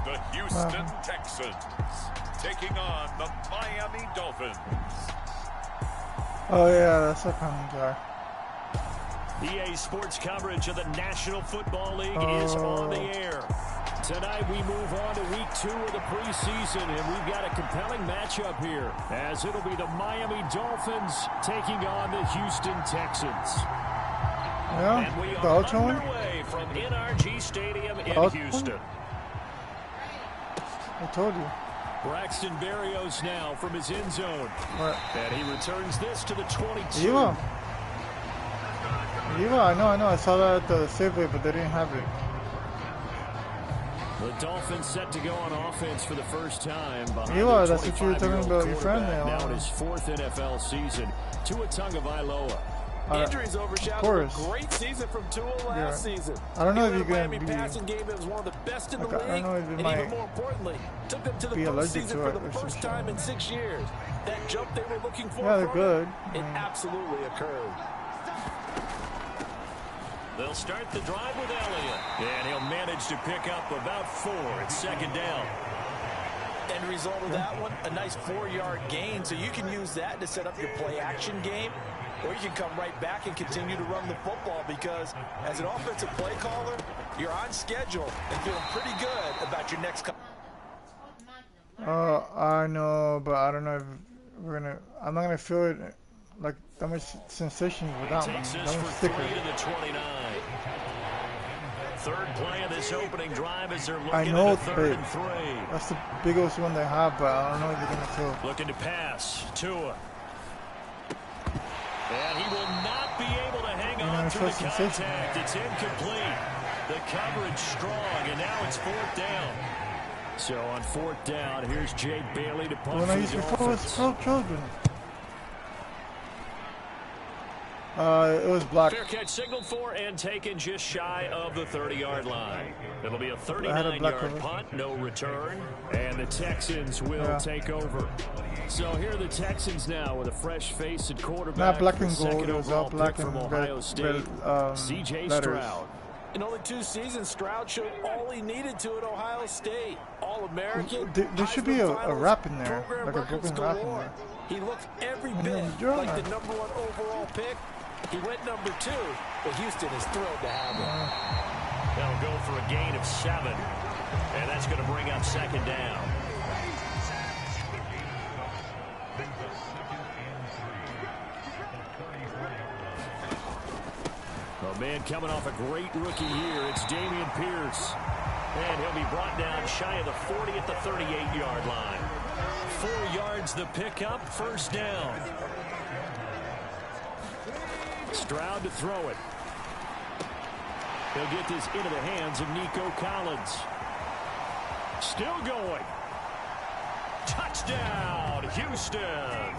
the Houston Texans taking on the Miami Dolphins. Oh yeah, that's a common guy. EA Sports coverage of the National Football League is on the air. Tonight we move on to week 2 of the preseason, and we've got a compelling matchup here, as it'll be the Miami Dolphins taking on the Houston Texans. Yeah, and we are underway from NRG Stadium in Houston. I told you. Braxton Berrios now from his end zone. Right. And he returns this to the 22. Eva, I know. I saw that at the Safeway, but they didn't have it. The Dolphins set to go on offense for the first time. Eva, that's what you were talking about your friend now in his 4th NFL season. Tua Tagovailoa. Injuries overshadowed a great season from Tua last season. I don't know if you can be passing game that was one of the best in the league. I don't know if it and might even more importantly, took them to the postseason for the first time in 6 years. That jump they were looking for, they're good. It absolutely occurred. They'll start the drive with Elliott, and he'll manage to pick up about 4 at second down. End result of that one, a nice 4-yard gain, so you can use that to set up your play-action game, or you can come right back and continue to run the football, because as an offensive play caller, you're on schedule and feeling pretty good about your next couple. I know, but I don't know if I'm not gonna feel it like that much sensation with that one. That one's thicker. Third play of this opening drive as they're looking at third and 3. That's the biggest one they have, but I don't know if they're gonna feel. Looking to pass, Tua. And he will not be able to hang on to the contact. It's incomplete. The coverage strong, and now it's 4th down. So on 4th down, here's Jake Bailey to punt for the Dolphins. Children. It was blocked. Fair catch signaled for and taken just shy of the 30-yard line. It'll be a 39-yard punt, no return, and the Texans will take over. So here are the Texans now with a fresh face at quarterback. Not black and gold, it was all black and from Ohio State, C.J. Stroud. In only 2 seasons, Stroud showed all he needed to at Ohio State. All-American. There should be a rap in there, like a broken rap in there. He looked every bit like the #1 overall pick. He went #2, but Houston is thrilled to have him. They'll go for a gain of 7, and that's going to bring up second down. A man coming off a great rookie year, it's Dameon Pierce. And he'll be brought down shy of the 40 at the 38-yard line. 4 yards the pickup, first down. Stroud to throw it. He'll get this into the hands of Nico Collins. Still going. Touchdown, Houston.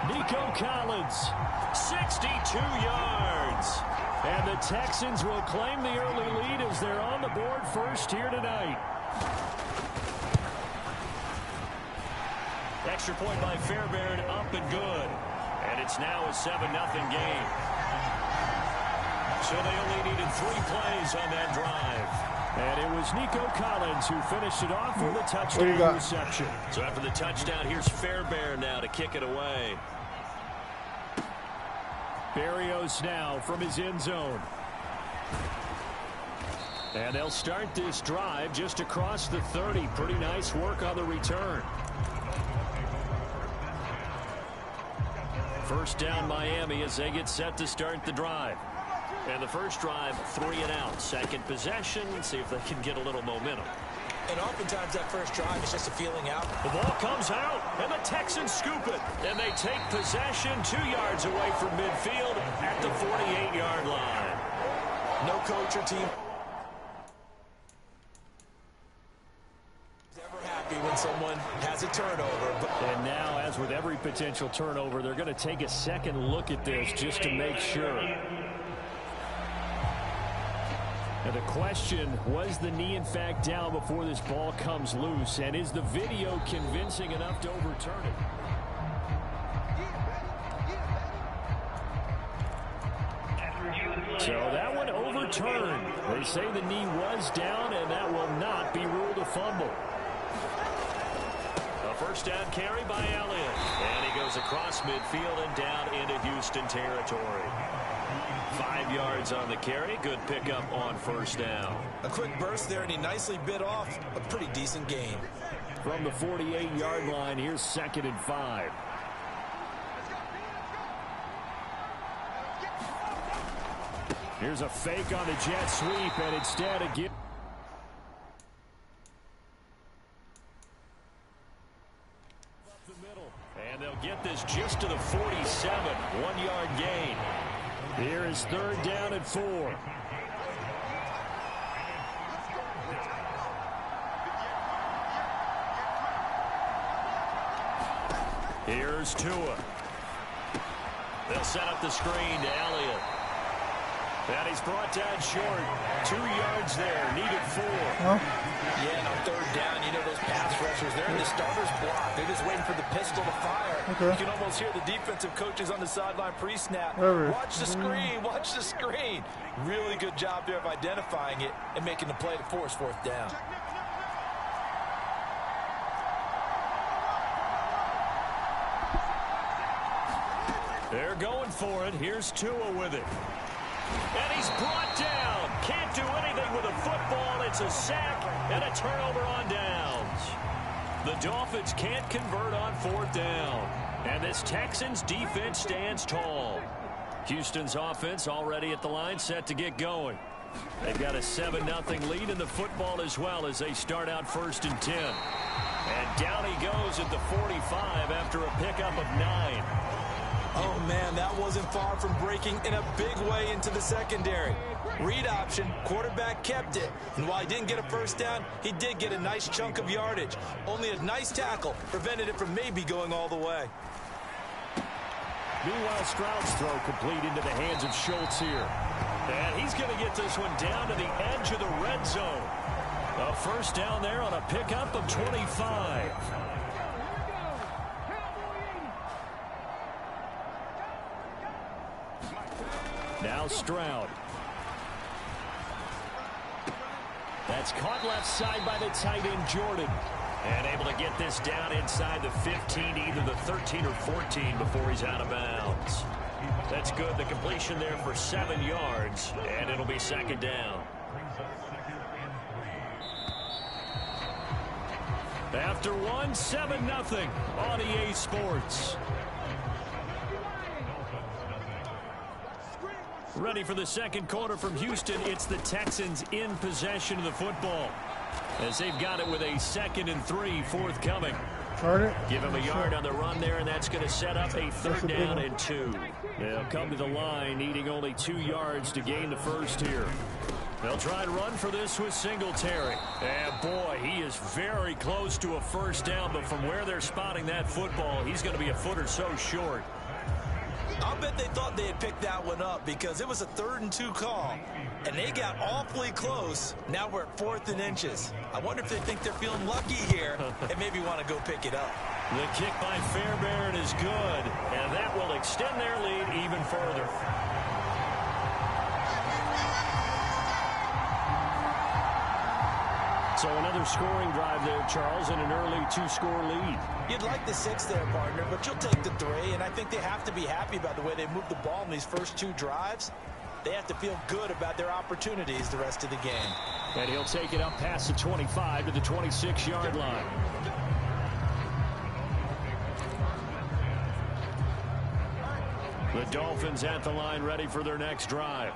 Nico Collins, 62 yards. And the Texans will claim the early lead as they're on the board first here tonight. Extra point by Fairbairn, up and good. And it's now a 7-0 game. So they only needed 3 plays on that drive. And it was Nico Collins who finished it off with a touchdown reception. So after the touchdown, here's Fairbairn now to kick it away. Berrios now from his end zone. And they'll start this drive just across the 30. Pretty nice work on the return. First down Miami as they get set to start the drive. And the first drive, 3 and out. Second possession, see if they can get a little momentum. And oftentimes that first drive is just a feeling out. The ball comes out, and the Texans scoop it. And they take possession 2 yards away from midfield at the 48-yard line. No coach or team is ever happy when someone has a turnover. And now, as with every potential turnover, they're going to take a second look at this just to make sure. And the question, was the knee in fact down before this ball comes loose? And is the video convincing enough to overturn it? So that one over return. They say the knee was down, and that will not be ruled a fumble. A first down carry by Elliott. And he goes across midfield and down into Houston territory. 5 yards on the carry. Good pickup on first down. A quick burst there, and he nicely bit off a pretty decent gain. From the 48-yard line, here's 2nd and 5. Here's a fake on the jet sweep, and instead again. Up the middle, and they'll get this just to the 47. 1-yard gain. Here is 3rd down and 4. Here's Tua. They'll set up the screen to Elliott. And he's brought down short. 2 yards there. Needed 4. Huh? Yeah, and on 3rd down, you know those pass rushers, they're in the starter's block. They're just waiting for the pistol to fire. Okay. You can almost hear the defensive coaches on the sideline pre-snap. Whatever. Watch the screen. Watch the screen. Really good job there of identifying it and making the play to force 4th down. They're going for it. Here's Tua with it. And he's brought down. Can't do anything with a football. It's a sack and a turnover on downs. The Dolphins can't convert on 4th down. And this Texans defense stands tall. Houston's offense already at the line, set to get going. They've got a 7-0 lead in the football as well as they start out 1st and 10. And down he goes at the 45 after a pickup of 9. Oh, man, that wasn't far from breaking in a big way into the secondary. Read option, quarterback kept it. And while he didn't get a first down, he did get a nice chunk of yardage. Only a nice tackle prevented it from maybe going all the way. Meanwhile, Stroud's throw complete into the hands of Schultz here. And he's going to get this one down to the edge of the red zone. A first down there on a pickup of 25. Now Stroud. That's caught left side by the tight end, Jordan. And able to get this down inside the 15, either the 13 or 14 before he's out of bounds. That's good. The completion there for 7 yards, and it'll be 2nd down. After 1, 7-0 on EA Sports. Ready for the 2nd quarter from Houston. It's the Texans in possession of the football, as they've got it with a 2nd and 3 forthcoming. Give him a yard on the run there, and that's going to set up a 3rd down and 2. They'll come to the line, needing only 2 yards to gain the first here. They'll try and run for this with Singletary. And, boy, he is very close to a first down, but from where they're spotting that football, he's going to be a foot or so short. I'll bet they thought they had picked that one up because it was a 3rd and 2 call, and they got awfully close. Now we're at 4th and inches. I wonder if they think they're feeling lucky here and maybe want to go pick it up. The kick by Fairbairn is good, and that will extend their lead even further. So another scoring drive there, Charles, and an early 2-score lead. You'd like the 6 there, partner, but you'll take the 3, and I think they have to be happy about the way they moved the ball in these first 2 drives. They have to feel good about their opportunities the rest of the game. And he'll take it up past the 25 to the 26-yard line. The Dolphins at the line, ready for their next drive.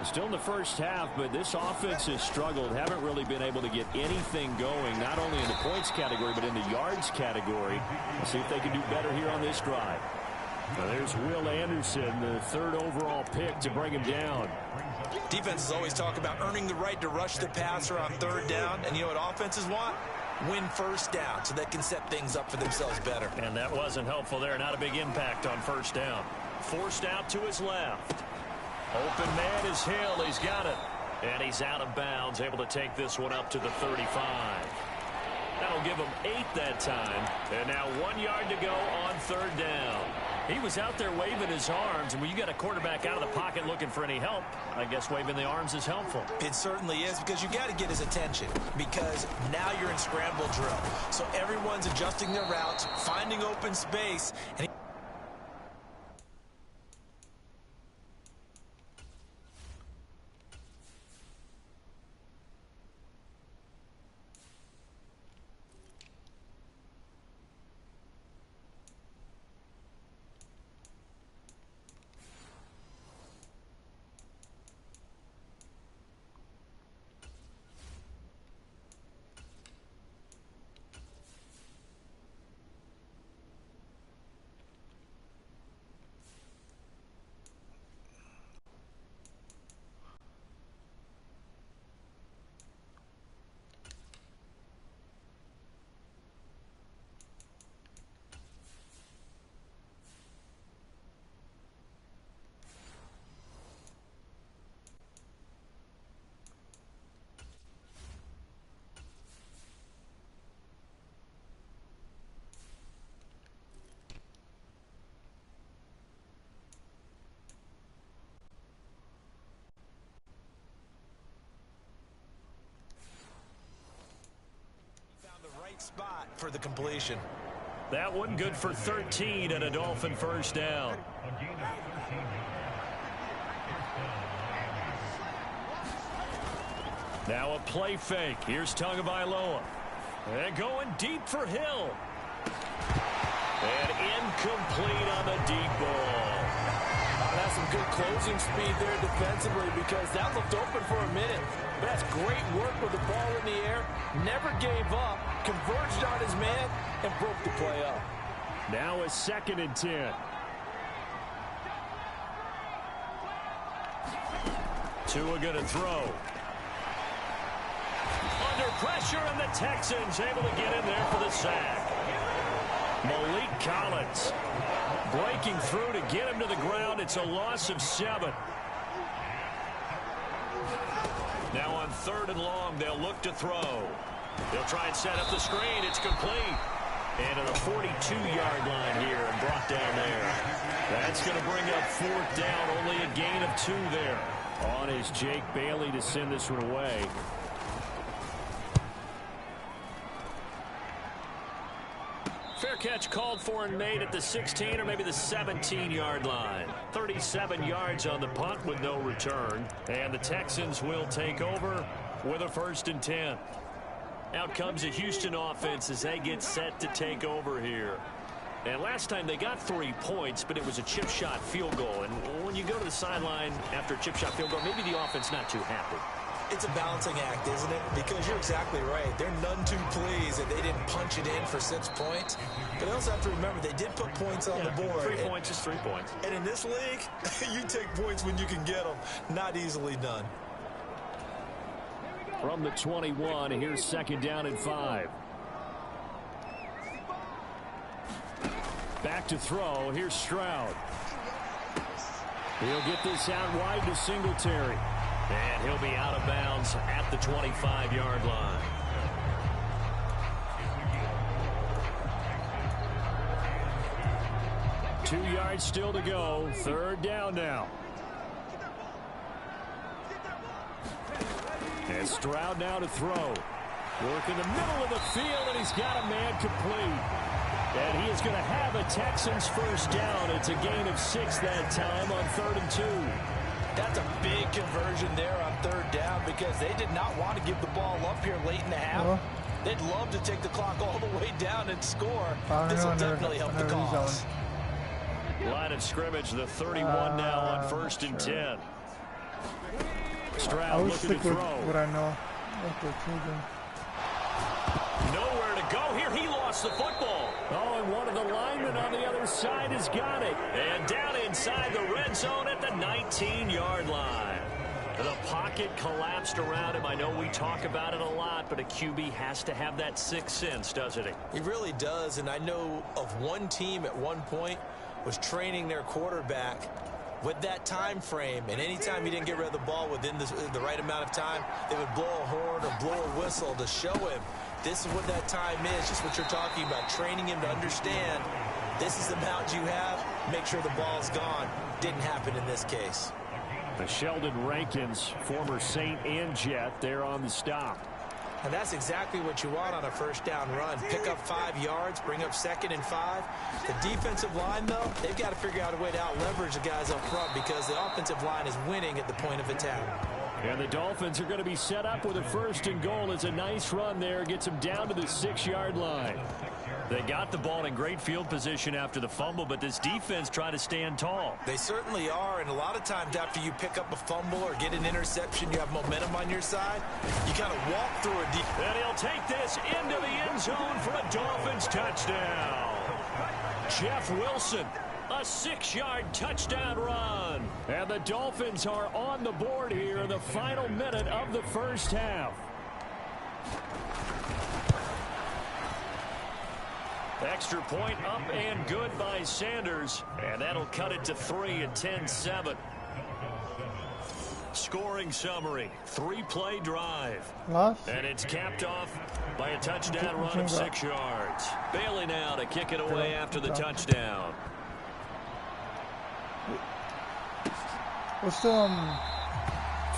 Still in the first half, but this offense has struggled. Haven't really been able to get anything going, not only in the points category, but in the yards category. We'll see if they can do better here on this drive. Now there's Will Anderson, the 3rd overall pick to bring him down. Defenses always talk about earning the right to rush the passer on 3rd down, and you know what offenses want? Win first down so they can set things up for themselves better. And that wasn't helpful there. Not a big impact on first down. Forced out to his left. Open man is Hill. He's got it. And he's out of bounds, able to take this one up to the 35. That'll give him 8 that time. And now 1 yard to go on 3rd down. He was out there waving his arms, and when you got a quarterback out of the pocket looking for any help, I guess waving the arms is helpful. It certainly is, because you got to get his attention, because now you're in scramble drill. So everyone's adjusting their routes, finding open space, and spot for the completion. That one good for 13 and a Dolphin first down. Now a play fake. Here's Tagovailoa. And going deep for Hill. And incomplete on the deep ball. That's some good closing speed there defensively, because that looked open for a minute. But that's great work with the ball in the air. Never gave up, converged on his man, and broke the play up. Now a 2nd and 10. Tua going to throw. Under pressure, and the Texans able to get in there for the sack. Malik Collins breaking through to get him to the ground. It's a loss of 7. Now on 3rd and long, they'll look to throw. They'll try and set up the screen. It's complete. And at the 42-yard line here and brought down there. That's going to bring up 4th down. Only a gain of 2 there. On is Jake Bailey to send this one away. Fair catch called for and made at the 16 or maybe the 17-yard line. 37 yards on the punt with no return. And the Texans will take over with a 1st and 10. Out comes the Houston offense as they get set to take over here. And last time they got 3 points, but it was a chip shot field goal. And when you go to the sideline after a chip shot field goal, maybe the offense not too happy. It's a balancing act, isn't it? Because you're exactly right. They're none too pleased that they didn't punch it in for 6 points. But they also have to remember they did put points on the board. 3 points is 3 points. And in this league, you take points when you can get them. Not easily done. From the 21, here's 2nd down and 5. Back to throw. Here's Stroud. He'll get this out wide to Singletary. And he'll be out of bounds at the 25-yard line. Two yards still to go. 3rd down now. And Stroud now to throw. Work in the middle of the field, and he's got a man complete. And he is going to have a Texans first down. It's a gain of 6 that time on 3rd and 2. That's a big conversion there on 3rd down, because they did not want to give the ball up here late in the half. They'd love to take the clock all the way down and score. This will definitely help the cause. Line of scrimmage, the 31 now on 1st and 10. Stroud looking to throw. What I know. Nowhere to go here. He lost the football. Oh, and one of the linemen on the other side has got it. And down inside the red zone at the 19-yard line. The pocket collapsed around him. I know we talk about it a lot, but a QB has to have that 6th sense, doesn't he? He really does, and I know of one team at one point was training their quarterback with that time frame, and anytime he didn't get rid of the ball within the right amount of time, they would blow a horn or blow a whistle to show him this is what that time is, just what you're talking about, training him to understand this is the amount you have. make sure the ball's gone. Didn't happen in this case. The Sheldon Rankins, former Saint and Jet, there on the stop. And that's exactly what you want on a first down run. Pick up 5 yards, bring up 2nd and 5. The defensive line, though, they've got to figure out a way to out-leverage the guys up front because the offensive line is winning at the point of attack. And the Dolphins are going to be set up with a 1st and goal. It's a nice run there. Gets them down to the 6-yard line. They got the ball in great field position after the fumble, but this defense tried to stand tall. They certainly are, and a lot of times after you pick up a fumble or get an interception, you have momentum on your side. You kind of walk through a deep. And he'll take this into the end zone for a Dolphins touchdown. Jeff Wilson, a 6-yard touchdown run. And the Dolphins are on the board here in the final minute of the first half. Extra point up and good by Sanders. And that'll cut it to 3 at 10-7. Scoring summary, 3-play drive. And it's capped off by a touchdown run of 6 yards. Bailey now to kick it away after the touchdown. What's the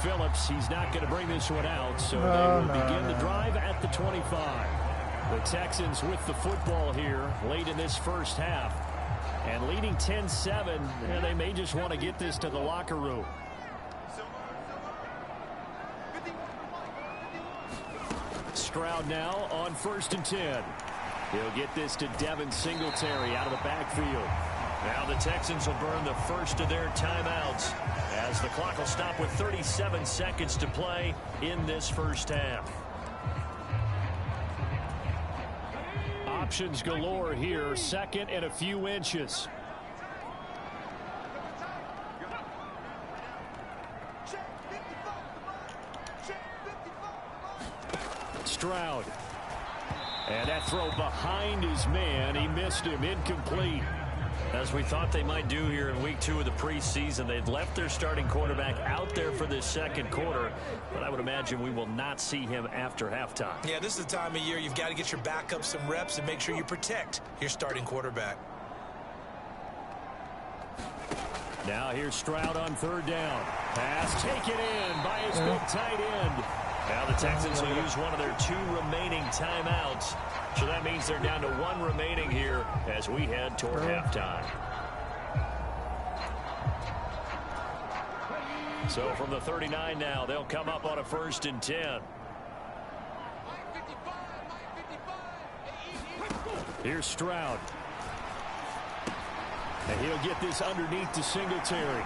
Phillips, he's not going to bring this one out, so they will begin the drive at the 25. The Texans with the football here late in this first half. And leading 10-7, and they may just want to get this to the locker room. Stroud now on 1st and 10. He'll get this to Devin Singletary out of the backfield. Now the Texans will burn the first of their timeouts as the clock will stop with 37 seconds to play in this first half. Options galore here, 2nd and a few inches. Stroud. And that throw behind his man. He missed him. Incomplete. As we thought they might do here in week 2 of the preseason, they've left their starting quarterback out there for this second quarter, but I would imagine we will not see him after halftime. Yeah, this is the time of year you've got to get your backup some reps and make sure you protect your starting quarterback. Now here's Stroud on 3rd down. Pass taken in by his big tight end. Now the Texans will use one of their 2 remaining timeouts. So that means they're down to 1 remaining here as we head toward halftime. So from the 39 now, they'll come up on a 1st and 10. Here's Stroud. And he'll get this underneath to Singletary.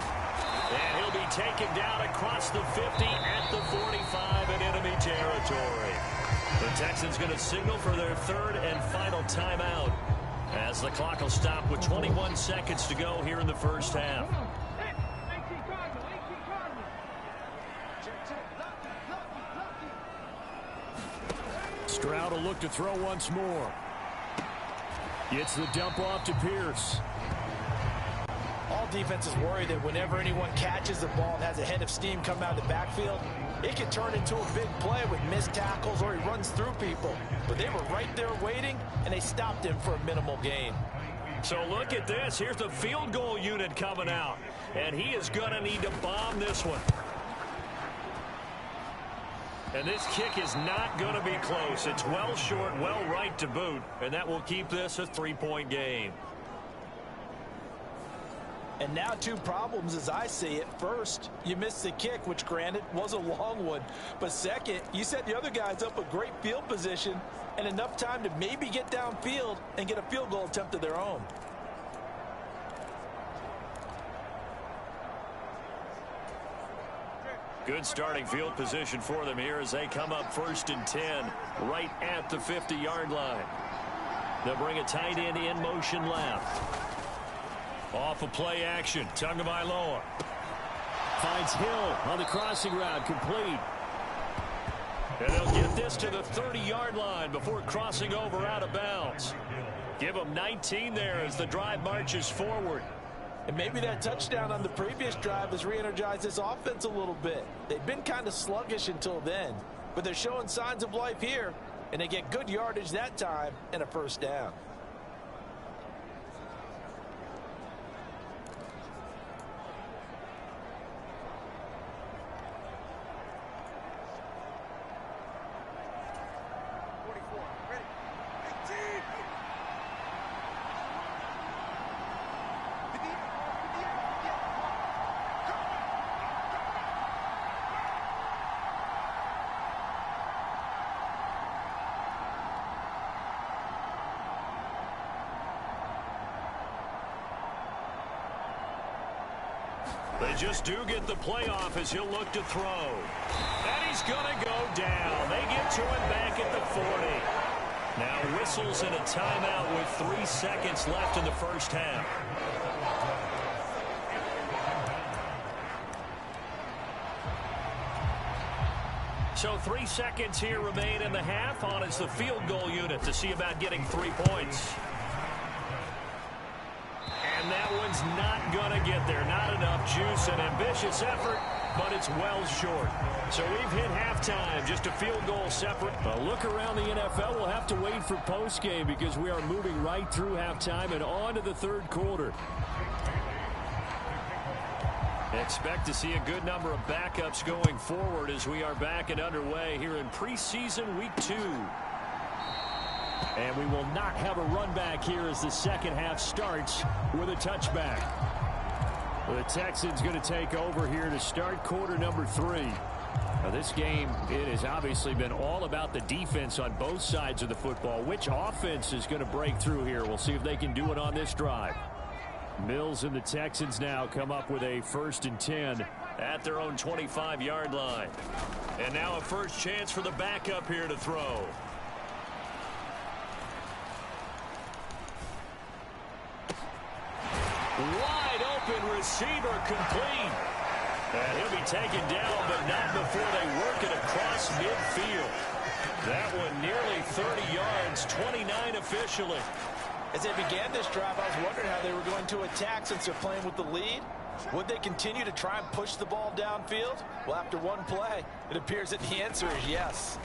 And he'll be taken down across the 50 at the 45 in enemy territory. The Texans going to signal for their 3rd and final timeout as the clock will stop with 21 seconds to go here in the first half. Stroud will look to throw once more. Gets the dump off to Pierce. All defenses worry that whenever anyone catches the ball and has a head of steam come out of the backfield, it can turn into a big play with missed tackles or he runs through people. But they were right there waiting, and they stopped him for a minimal gain. So look at this. Here's the field goal unit coming out. And he is going to need to bomb this one. And this kick is not going to be close. It's well short, well right to boot. And that will keep this a 3-point game. And now 2 problems as I see it. First, you missed the kick, which granted was a long one. But second, you set the other guys up a great field position and enough time to maybe get downfield and get a field goal attempt of their own. Good starting field position for them here as they come up 1st and 10 right at the 50-yard line. They'll bring a tight end in motion left. Off of play action, Tagovailoa finds Hill on the crossing route, complete. And they'll get this to the 30-yard line before crossing over out of bounds. Give them 19 there as the drive marches forward. And maybe that touchdown on the previous drive has re-energized this offense a little bit. They've been kind of sluggish until then, but they're showing signs of life here, and they get good yardage that time and a 1st down. They just do get the playoff as he'll look to throw. And he's going to go down. They get to him back at the 40. Now whistles and a timeout with 3 seconds left in the first half. So 3 seconds here remain in the half. On is the field goal unit to see about getting 3 points. And that one's not going to get there. Not enough juice. An ambitious effort, but it's well short. So we've hit halftime. Just a field goal separate. A look around the NFL. We'll have to wait for postgame because we are moving right through halftime and on to the third quarter. Expect to see a good number of backups going forward as we are back and underway here in preseason week 2. And we will not have a run back here as the second half starts with a touchback. The Texans going to take over here to start quarter number 3. Now this game, it has obviously been all about the defense on both sides of the football. Which offense is going to break through here? We'll see if they can do it on this drive. Mills and the Texans now come up with a 1st and 10 at their own 25-yard line. And now a first chance for the backup here to throw. Wide open receiver complete. And he'll be taken down, but not before they work it across midfield. That one nearly 30 yards, 29 officially. As they began this drive, I was wondering how they were going to attack since they're playing with the lead. Would they continue to try and push the ball downfield? Well, after one play, it appears that the answer is yes.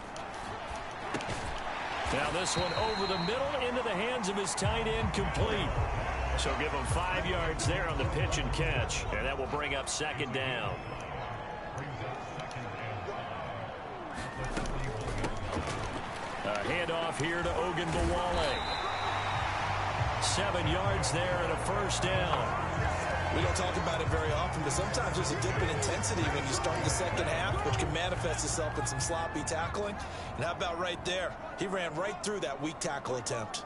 Now this one over the middle into the hands of his tight end, complete. So give him 5 yards there on the pitch and catch. And that will bring up 2nd down. A handoff here to Ogunbowale. 7 yards there and a 1st down. We don't talk about it very often, but sometimes there's a dip in intensity when you start the second half, which can manifest itself in some sloppy tackling. And how about right there? He ran right through that weak tackle attempt.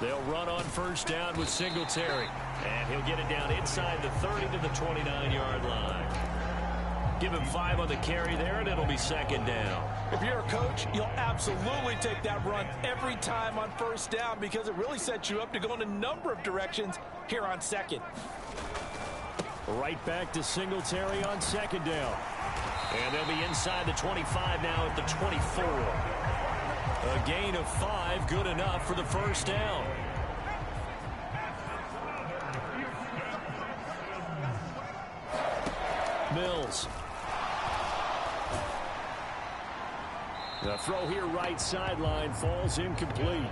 They'll run on 1st down with Singletary. And he'll get it down inside the 30 to the 29-yard line. Give him 5 on the carry there, and it'll be 2nd down. If you're a coach, you'll absolutely take that run every time on 1st down because it really sets you up to go in a number of directions here on 2nd. Right back to Singletary on 2nd down. And they'll be inside the 25 now at the 24. A gain of 5, good enough for the 1st down. Mills. The throw here right sideline falls incomplete.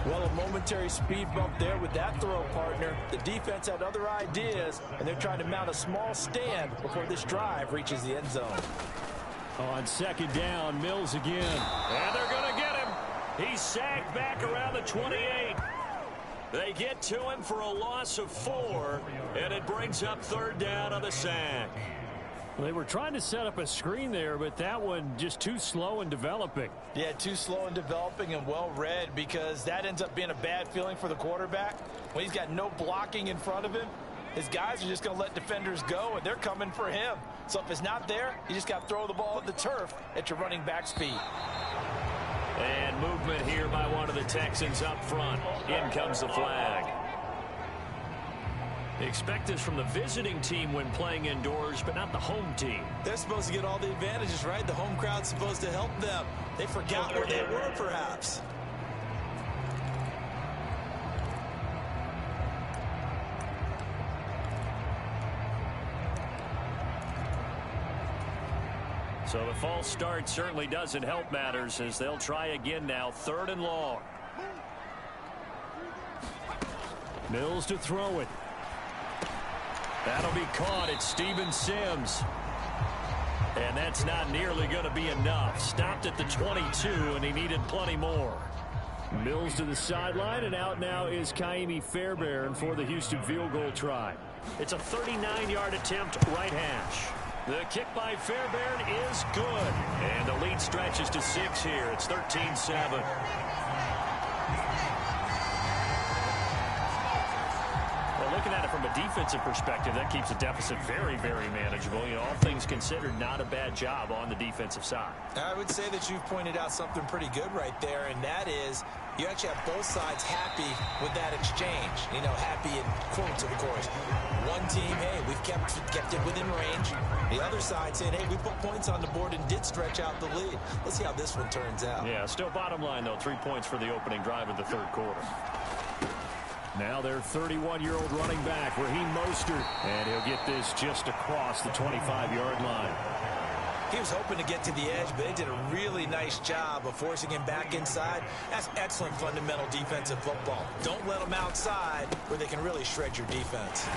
Well, a momentary speed bump there with that throw, partner. The defense had other ideas, and they're trying to mount a small stand before this drive reaches the end zone. On 2nd down, Mills again. And they're going to get him. He's sacked back around the 28. They get to him for a loss of 4, and it brings up 3rd down on the sack. They were trying to set up a screen there, but that one just too slow in developing. Yeah, too slow in developing and well read, because that ends up being a bad feeling for the quarterback. When he's got no blocking in front of him, his guys are just going to let defenders go, and they're coming for him. So if it's not there, you just got to throw the ball at the turf at your running back speed. And movement here by one of the Texans up front. In comes the flag. They expect this from the visiting team when playing indoors, but not the home team. They're supposed to get all the advantages, right? The home crowd's supposed to help them. They forgot where they were, perhaps. So the false start certainly doesn't help matters as they'll try again now, 3rd and long. Mills to throw it. That'll be caught at Steven Sims. And that's not nearly going to be enough. Stopped at the 22, and he needed plenty more. Mills to the sideline, and out now is Kaimi Fairbairn for the Houston field goal try. It's a 39-yard attempt, right hash. The kick by Fairbairn is good. And the lead stretches to 6 here. It's 13-7. Well, looking at it from a a defensive perspective, that keeps the deficit very, very manageable. You know, all things considered, not a bad job on the defensive side. I would say that you've pointed out something pretty good right there, and that is you actually have both sides happy with that exchange. You know, happy in quotes, of course. One team, hey, we've kept it within range. The other side saying, hey, we put points on the board and did stretch out the lead. Let's see how this one turns out. Yeah, still bottom line, though, 3 points for the opening drive of the third quarter. Now their 31-year-old running back, Raheem Mostert, and he'll get this just across the 25-yard line. He was hoping to get to the edge, but they did a really nice job of forcing him back inside. That's excellent fundamental defensive football. Don't let them outside where they can really shred your defense.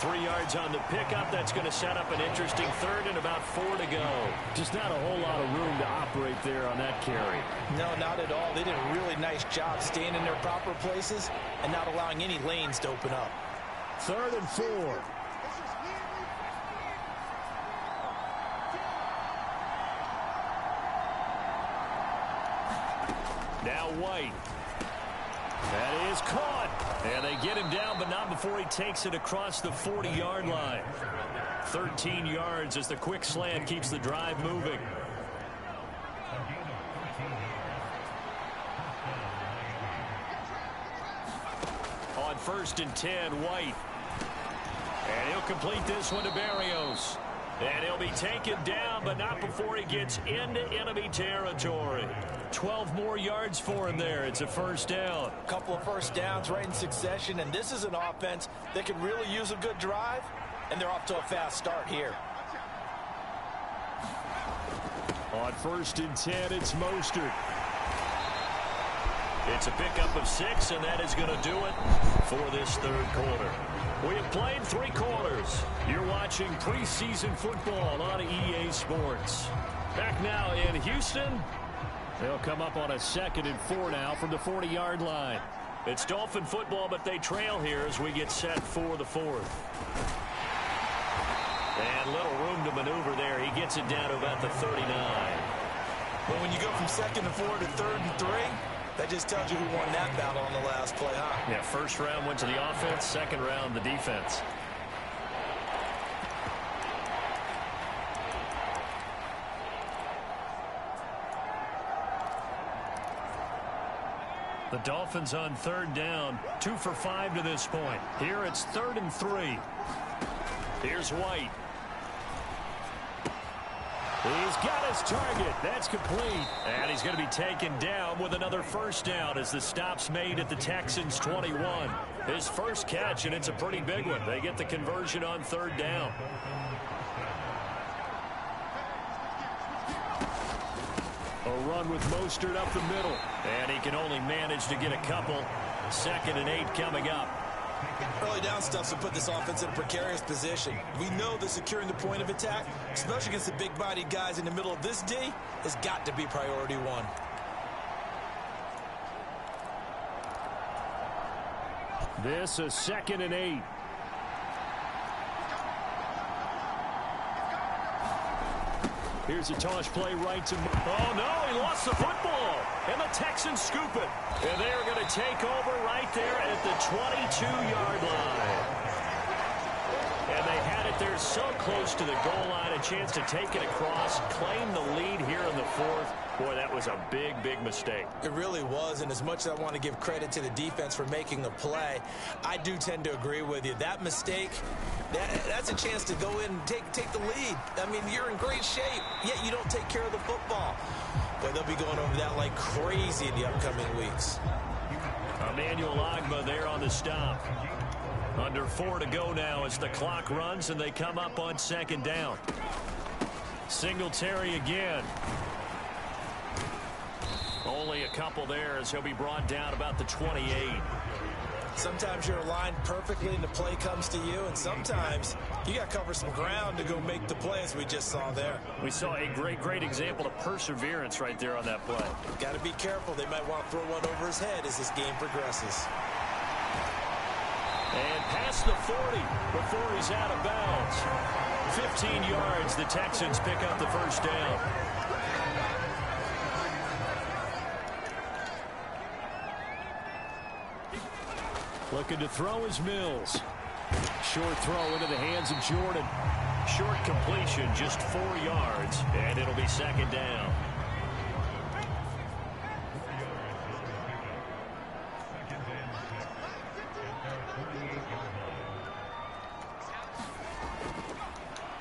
3 yards on the pickup. That's going to set up an interesting third and about 4 to go. Just not a whole lot of room to operate there on that carry. No, not at all. They did a really nice job staying in their proper places and not allowing any lanes to open up. 3rd and 4. Now White. That is caught. And they get him down, but not before he takes it across the 40-yard line. 13 yards as the quick slant keeps the drive moving. On 1st and 10, White. And he'll complete this one to Berrios. And he'll be taken down, but not before he gets into enemy territory. 12 more yards for him there. It's a first down. A couple of first downs right in succession, and this is an offense that can really use a good drive, and they're off to a fast start here. On 1st and 10, it's Mostert. It's a pickup of 6, and that is going to do it for this third quarter. We have played 3 quarters. You're watching preseason football on EA Sports. Back now in Houston. They'll come up on a 2nd and 4 now from the 40-yard line. It's Dolphin football, but they trail here as we get set for the 4th. And little room to maneuver there. He gets it down to about the 39. Well, when you go from 2nd and 4 to 3rd and 3, that just tells you who won that battle on the last play, huh? Yeah, first round went to the offense, second round the defense. The Dolphins on 3rd down, 2 for 5 to this point. Here it's 3rd and 3. Here's White. He's got his target. That's complete. And he's going to be taken down with another first down as the stop's made at the Texans' 21. His first catch, and it's a pretty big one. They get the conversion on 3rd down. A run with Mostert up the middle. And he can only manage to get a couple. 2nd and 8 coming up. Early down stuffs will put this offense in a precarious position. We know that securing the point of attack, especially against the big-bodied guys in the middle of this D, has got to be priority 1. This is 2nd and 8. Here's a toss play right to... Oh, no, he lost the football. And the Texans scoop it. And they're going to take over right there at the 22-yard line. And they had it there so close to the goal line, a chance to take it across, claim the lead here in the 4th. Boy, that was a big, big mistake. It really was, and as much as I want to give credit to the defense for making the play, I do tend to agree with you. That mistake, that's a chance to go in and take the lead. I mean, you're in great shape, yet you don't take care of the football. But they'll be going over that like crazy in the upcoming weeks. Emmanuel Ogbah there on the stop. Under 4 to go now as the clock runs, and they come up on 2nd down. Singletary again. Only a couple there as he'll be brought down about the 28. Sometimes you're aligned perfectly and the play comes to you, and sometimes you got to cover some ground to go make the play, as we just saw there. We saw a great example of perseverance right there on that play. Got to be careful. They might want to throw one over his head as this game progresses. And past the 40 before he's out of bounds. 15 yards, the Texans pick up the first down. Looking to throw is Mills. Short throw into the hands of Jordan. Short completion, just 4 yards, and it'll be second down.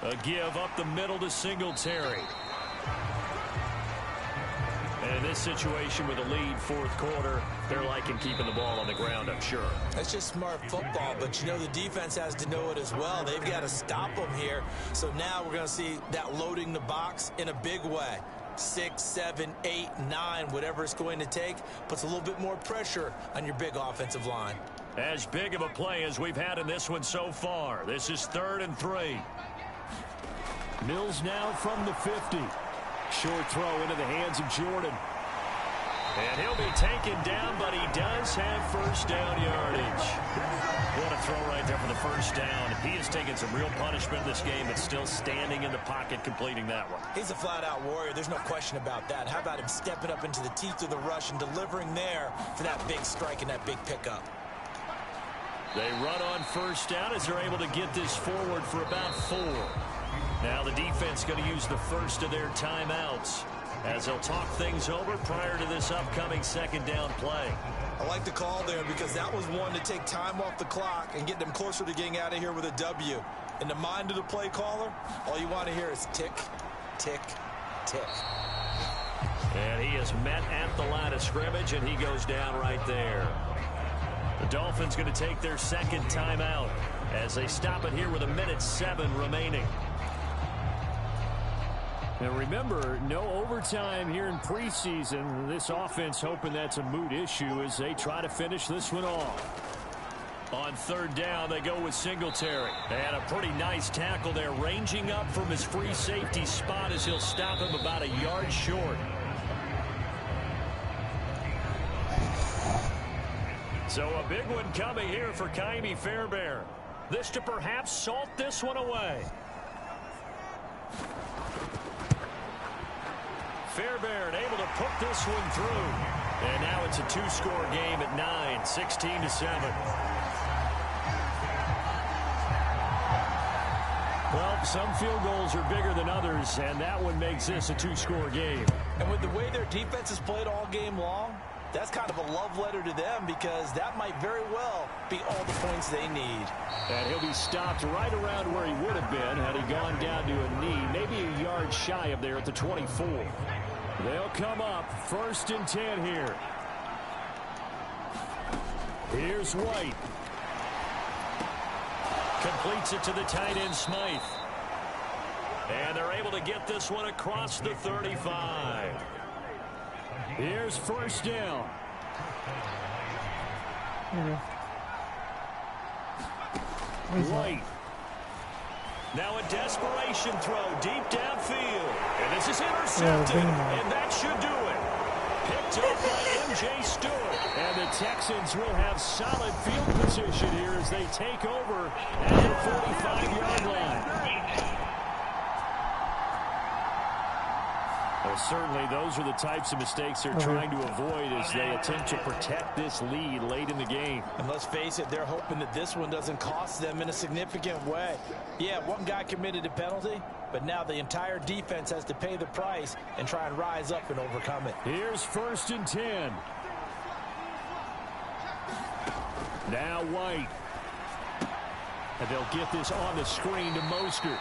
A give up the middle to Singletary. And in this situation with a lead, fourth quarter, they're liking keeping the ball on the ground, I'm sure. That's just smart football, but you know the defense has to know it as well. They've got to stop them here. So now we're going to see that loading the box in a big way. 6, 7, 8, 9, whatever it's going to take, puts a little bit more pressure on your big offensive line. As big of a play as we've had in this one so far. This is 3rd and 3. Mills now from the 50. Short throw into the hands of Jordan. And he'll be taken down, but he does have first down yardage. What a throw right there for the first down. He has taken some real punishment in this game, but still standing in the pocket, completing that one. He's a flat-out warrior. There's no question about that. How about him stepping up into the teeth of the rush and delivering there for that big strike and that big pickup? They run on first down as they're able to get this forward for about 4. Now the defense going to use the first of their timeouts as they'll talk things over prior to this upcoming second down play. I like the call there because that was one to take time off the clock and get them closer to getting out of here with a W. In the mind of the play caller, all you want to hear is tick, tick, tick. And he is met at the line of scrimmage, and he goes down right there. The Dolphins going to take their second timeout as they stop it here with 1:07 remaining. Now remember, no overtime here in preseason. This offense hoping that's a moot issue as they try to finish this one off. On third down, they go with Singletary. And a pretty nice tackle there, ranging up from his free safety spot as he'll stop him about a yard short. So a big one coming here for Ka'imi Fairbairn. This to perhaps salt this one away. Fairbairn able to put this one through. And now it's a 2-score game at 9, 16-7. Well, some field goals are bigger than others, and that one makes this a 2-score game. And with the way their defense has played all game long, that's kind of a love letter to them because that might very well be all the points they need. And he'll be stopped right around where he would have been had he gone down to a knee, maybe a yard shy of there at the 24. They'll come up 1st and 10 here. Here's White. Completes it to the tight end Smythe. And they're able to get this one across the 35. Here's first down. White. Now a desperation throw deep downfield. And this is intercepted. And that should do it. Picked up by M.J. Stewart. And the Texans will have solid field position here as they take over at the 45-yard line. Well, certainly those are the types of mistakes they're trying to avoid as they attempt to protect this lead late in the game. And let's face it, they're hoping that this one doesn't cost them in a significant way. Yeah, one guy committed a penalty, but now the entire defense has to pay the price and try and rise up and overcome it. Here's 1st and 10. Now White. And they'll get this on the screen to Mostert.